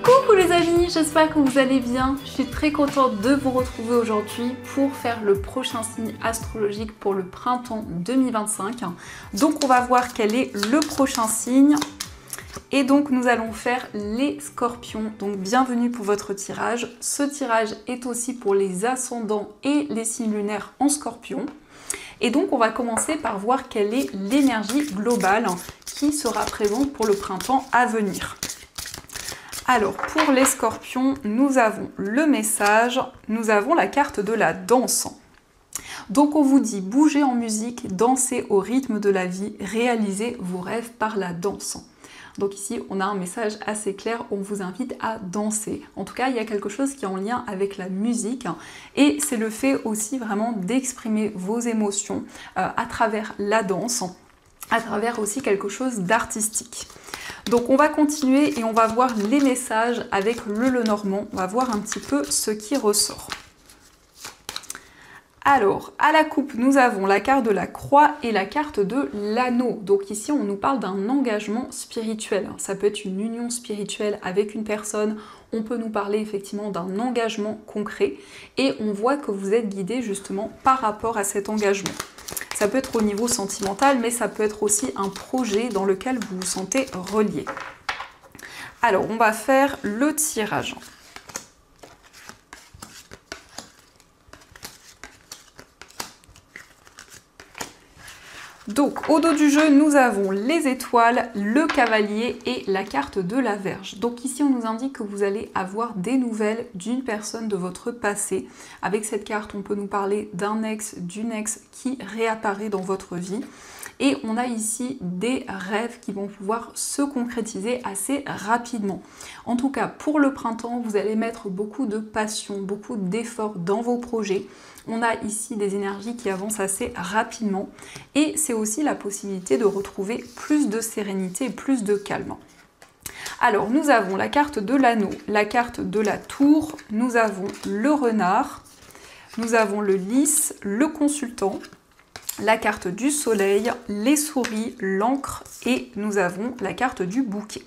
Coucou les amis, j'espère que vous allez bien. Je suis très contente de vous retrouver aujourd'hui pour faire le prochain signe astrologique pour le printemps 2025. Donc on va voir quel est le prochain signe. Et donc nous allons faire les scorpions. Donc bienvenue pour votre tirage. Ce tirage est aussi pour les ascendants et les signes lunaires en scorpion. Et donc on va commencer par voir quelle est l'énergie globale qui sera présente pour le printemps à venir. Alors, pour les scorpions, nous avons le message, nous avons la carte de la danse. Donc on vous dit, bougez en musique, dansez au rythme de la vie, réalisez vos rêves par la danse. Donc ici, on a un message assez clair, on vous invite à danser. En tout cas, il y a quelque chose qui est en lien avec la musique et c'est le fait aussi vraiment d'exprimer vos émotions à travers la danse, à travers aussi quelque chose d'artistique. Donc on va continuer et on va voir les messages avec le Lenormand. On va voir un petit peu ce qui ressort. Alors, à la coupe, nous avons la carte de la croix et la carte de l'anneau. Donc ici, on nous parle d'un engagement spirituel. Ça peut être une union spirituelle avec une personne. On peut nous parler effectivement d'un engagement concret. Et on voit que vous êtes guidé justement par rapport à cet engagement. Ça peut être au niveau sentimental, mais ça peut être aussi un projet dans lequel vous vous sentez relié. Alors, on va faire le tirage. Donc, au dos du jeu, nous avons les étoiles, le cavalier et la carte de la Vierge. Donc ici, on nous indique que vous allez avoir des nouvelles d'une personne de votre passé. Avec cette carte, on peut nous parler d'un ex, d'une ex qui réapparaît dans votre vie. Et on a ici des rêves qui vont pouvoir se concrétiser assez rapidement. En tout cas, pour le printemps, vous allez mettre beaucoup de passion, beaucoup d'efforts dans vos projets. On a ici des énergies qui avancent assez rapidement. Et c'est aussi la possibilité de retrouver plus de sérénité et plus de calme. Alors, nous avons la carte de l'anneau, la carte de la tour, nous avons le renard, nous avons le lys, le consultant, la carte du soleil, les souris, l'encre et nous avons la carte du bouquet.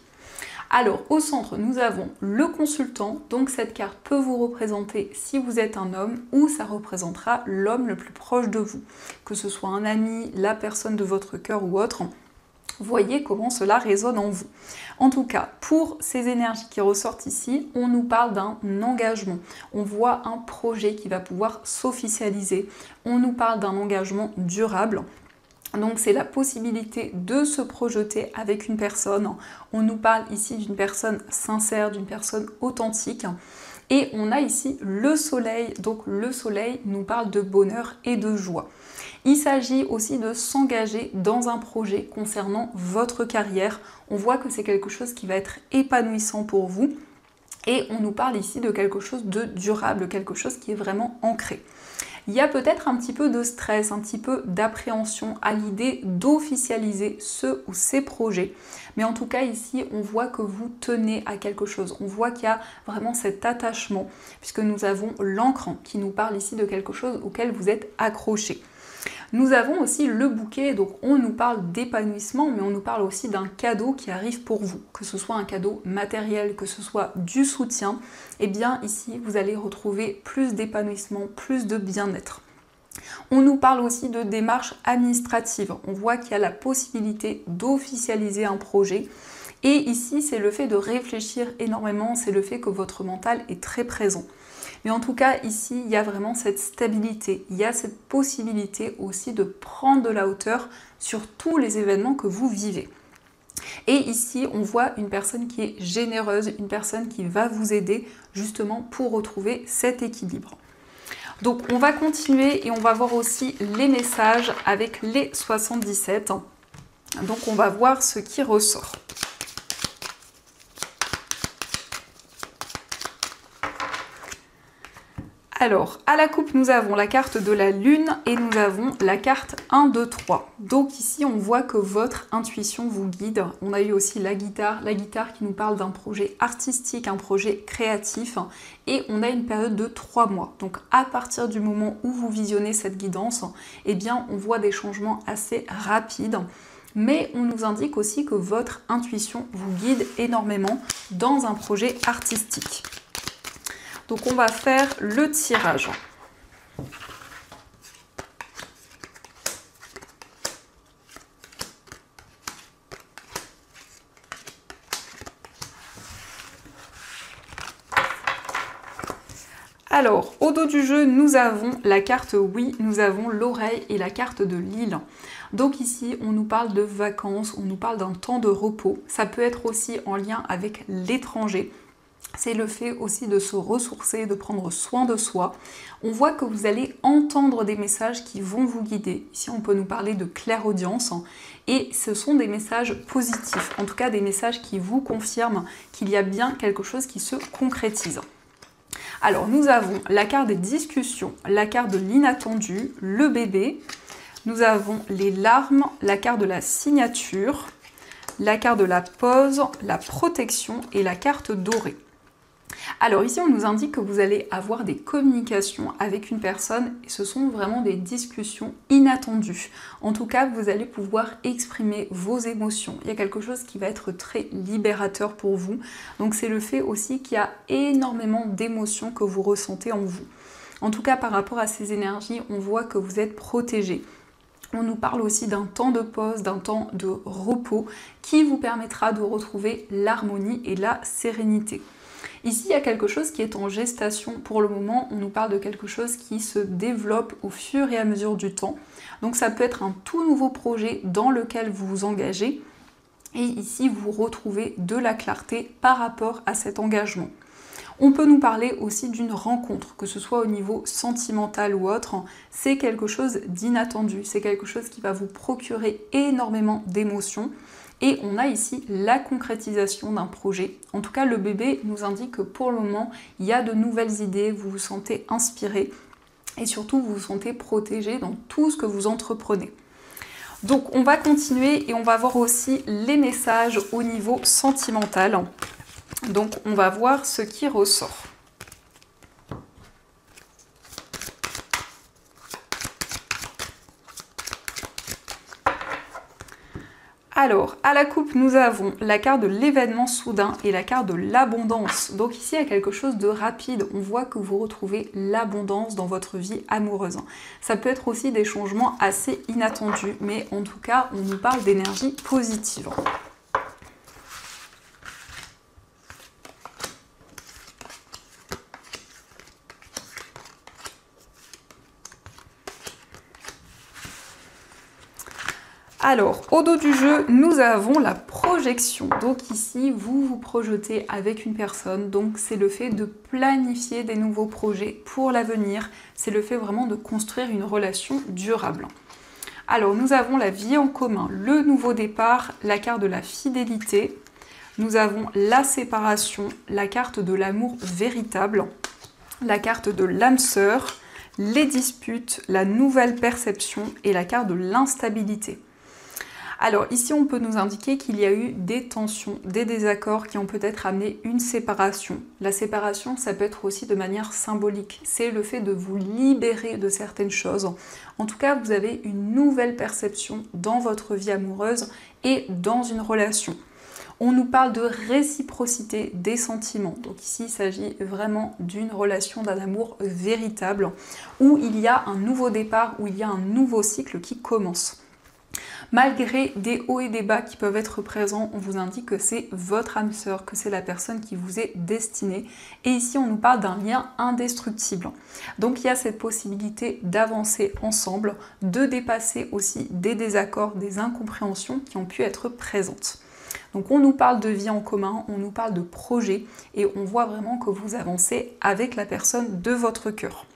Alors au centre nous avons le consultant, donc cette carte peut vous représenter si vous êtes un homme ou ça représentera l'homme le plus proche de vous, que ce soit un ami, la personne de votre cœur ou autre. Voyez comment cela résonne en vous. En tout cas, pour ces énergies qui ressortent ici, on nous parle d'un engagement. On voit un projet qui va pouvoir s'officialiser. On nous parle d'un engagement durable. Donc c'est la possibilité de se projeter avec une personne. On nous parle ici d'une personne sincère, d'une personne authentique. Et on a ici le soleil. Donc le soleil nous parle de bonheur et de joie. Il s'agit aussi de s'engager dans un projet concernant votre carrière. On voit que c'est quelque chose qui va être épanouissant pour vous. Et on nous parle ici de quelque chose de durable, quelque chose qui est vraiment ancré. Il y a peut-être un petit peu de stress, un petit peu d'appréhension à l'idée d'officialiser ce ou ces projets. Mais en tout cas ici, on voit que vous tenez à quelque chose. On voit qu'il y a vraiment cet attachement, puisque nous avons l'encre qui nous parle ici de quelque chose auquel vous êtes accroché. Nous avons aussi le bouquet, donc on nous parle d'épanouissement, mais on nous parle aussi d'un cadeau qui arrive pour vous, que ce soit un cadeau matériel, que ce soit du soutien, et bien ici vous allez retrouver plus d'épanouissement, plus de bien-être. On nous parle aussi de démarches administratives, on voit qu'il y a la possibilité d'officialiser un projet, et ici c'est le fait de réfléchir énormément, c'est le fait que votre mental est très présent. Mais en tout cas, ici, il y a vraiment cette stabilité, il y a cette possibilité aussi de prendre de la hauteur sur tous les événements que vous vivez. Et ici, on voit une personne qui est généreuse, une personne qui va vous aider justement pour retrouver cet équilibre. Donc, on va continuer et on va voir aussi les messages avec les 77. Donc, on va voir ce qui ressort. Alors, à la coupe, nous avons la carte de la lune et nous avons la carte 1, 2, 3. Donc ici, on voit que votre intuition vous guide. On a eu aussi la guitare qui nous parle d'un projet artistique, un projet créatif. Et on a une période de 3 mois. Donc à partir du moment où vous visionnez cette guidance, eh bien, on voit des changements assez rapides. Mais on nous indique aussi que votre intuition vous guide énormément. dans un projet artistique. Donc on va faire le tirage. Alors, au dos du jeu, nous avons la carte oui, nous avons l'oreille et la carte de l'île. Donc ici, on nous parle de vacances, on nous parle d'un temps de repos. Ça peut être aussi en lien avec l'étranger. C'est le fait aussi de se ressourcer, de prendre soin de soi. On voit que vous allez entendre des messages qui vont vous guider. Ici, on peut nous parler de clairaudience. Et ce sont des messages positifs, en tout cas des messages qui vous confirment qu'il y a bien quelque chose qui se concrétise. Alors, nous avons la carte des discussions, la carte de l'inattendu, le bébé. Nous avons les larmes, la carte de la signature, la carte de la pause, la protection et la carte dorée. Alors ici, on nous indique que vous allez avoir des communications avec une personne et ce sont vraiment des discussions inattendues. En tout cas, vous allez pouvoir exprimer vos émotions. Il y a quelque chose qui va être très libérateur pour vous. Donc c'est le fait aussi qu'il y a énormément d'émotions que vous ressentez en vous. En tout cas, par rapport à ces énergies, on voit que vous êtes protégé. On nous parle aussi d'un temps de pause, d'un temps de repos qui vous permettra de retrouver l'harmonie et la sérénité. Ici, il y a quelque chose qui est en gestation pour le moment. On nous parle de quelque chose qui se développe au fur et à mesure du temps. Donc ça peut être un tout nouveau projet dans lequel vous vous engagez. Et ici, vous retrouvez de la clarté par rapport à cet engagement. On peut nous parler aussi d'une rencontre, que ce soit au niveau sentimental ou autre. C'est quelque chose d'inattendu, c'est quelque chose qui va vous procurer énormément d'émotions. Et on a ici la concrétisation d'un projet. En tout cas, le bébé nous indique que pour le moment, il y a de nouvelles idées, vous vous sentez inspiré et surtout vous vous sentez protégé dans tout ce que vous entreprenez. Donc on va continuer et on va voir aussi les messages au niveau sentimental. Donc on va voir ce qui ressort. Alors, à la coupe, nous avons la carte de l'événement soudain et la carte de l'abondance. Donc ici, il y a quelque chose de rapide. On voit que vous retrouvez l'abondance dans votre vie amoureuse. Ça peut être aussi des changements assez inattendus, mais en tout cas, on nous parle d'énergie positive. Alors, au dos du jeu, nous avons la projection. Donc ici, vous vous projetez avec une personne. Donc c'est le fait de planifier des nouveaux projets pour l'avenir. C'est le fait vraiment de construire une relation durable. Alors, nous avons la vie en commun, le nouveau départ, la carte de la fidélité. Nous avons la séparation, la carte de l'amour véritable, la carte de l'âme sœur, les disputes, la nouvelle perception et la carte de l'instabilité. Alors ici, on peut nous indiquer qu'il y a eu des tensions, des désaccords qui ont peut-être amené une séparation. La séparation, ça peut être aussi de manière symbolique. C'est le fait de vous libérer de certaines choses. En tout cas, vous avez une nouvelle perception dans votre vie amoureuse et dans une relation. On nous parle de réciprocité des sentiments. Donc ici, il s'agit vraiment d'une relation, d'un amour véritable, où il y a un nouveau départ, où il y a un nouveau cycle qui commence. Malgré des hauts et des bas qui peuvent être présents, on vous indique que c'est votre âme sœur, que c'est la personne qui vous est destinée. Et ici, on nous parle d'un lien indestructible. Donc il y a cette possibilité d'avancer ensemble, de dépasser aussi des désaccords, des incompréhensions qui ont pu être présentes. Donc on nous parle de vie en commun, on nous parle de projet et on voit vraiment que vous avancez avec la personne de votre cœur.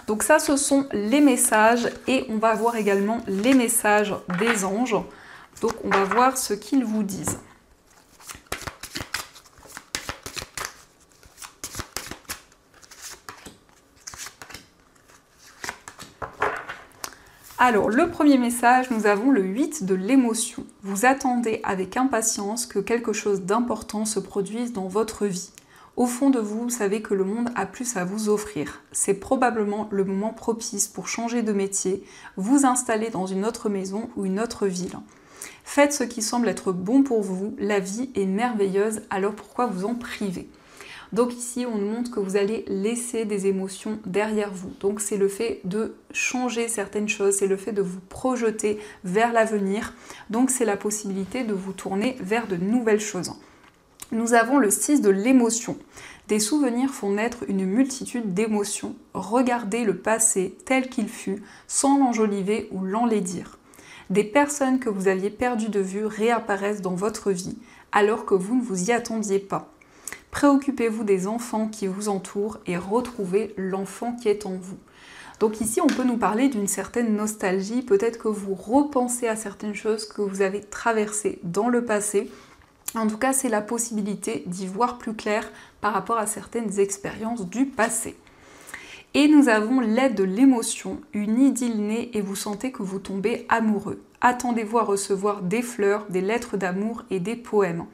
Donc ça, ce sont les messages et on va voir également les messages des anges. Donc on va voir ce qu'ils vous disent. Alors, le premier message, nous avons le 8 de l'émotion. Vous attendez avec impatience que quelque chose d'important se produise dans votre vie. Au fond de vous, vous savez que le monde a plus à vous offrir. C'est probablement le moment propice pour changer de métier, vous installer dans une autre maison ou une autre ville. Faites ce qui semble être bon pour vous, la vie est merveilleuse, alors pourquoi vous en priver? Donc ici, on nous montre que vous allez laisser des émotions derrière vous. Donc c'est le fait de changer certaines choses, c'est le fait de vous projeter vers l'avenir. Donc c'est la possibilité de vous tourner vers de nouvelles choses. Nous avons le 6 de l'émotion. Des souvenirs font naître une multitude d'émotions. Regardez le passé tel qu'il fut, sans l'enjoliver ou l'enlaidir. Des personnes que vous aviez perdues de vue réapparaissent dans votre vie, alors que vous ne vous y attendiez pas. Préoccupez-vous des enfants qui vous entourent et retrouvez l'enfant qui est en vous. Donc ici, on peut nous parler d'une certaine nostalgie. Peut-être que vous repensez à certaines choses que vous avez traversées dans le passé. En tout cas, c'est la possibilité d'y voir plus clair par rapport à certaines expériences du passé. Et nous avons l'aide de l'émotion, une idylle naît et vous sentez que vous tombez amoureux. Attendez-vous à recevoir des fleurs, des lettres d'amour et des poèmes.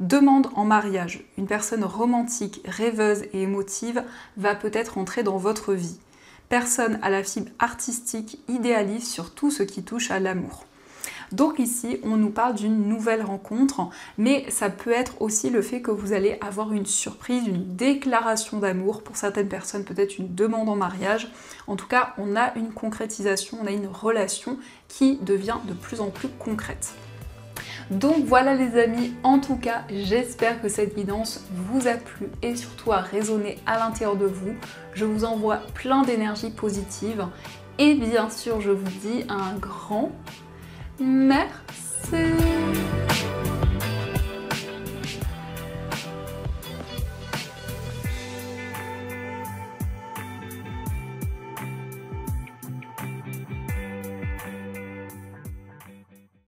Demande en mariage. Une personne romantique, rêveuse et émotive va peut-être entrer dans votre vie. Personne à la fibre artistique idéalise sur tout ce qui touche à l'amour. Donc ici, on nous parle d'une nouvelle rencontre, mais ça peut être aussi le fait que vous allez avoir une surprise, une déclaration d'amour. Pour certaines personnes, peut-être une demande en mariage. En tout cas, on a une concrétisation, on a une relation qui devient de plus en plus concrète. Donc voilà les amis, en tout cas, j'espère que cette guidance vous a plu et surtout a résonné à l'intérieur de vous. Je vous envoie plein d'énergie positive et bien sûr, je vous dis un grand merci.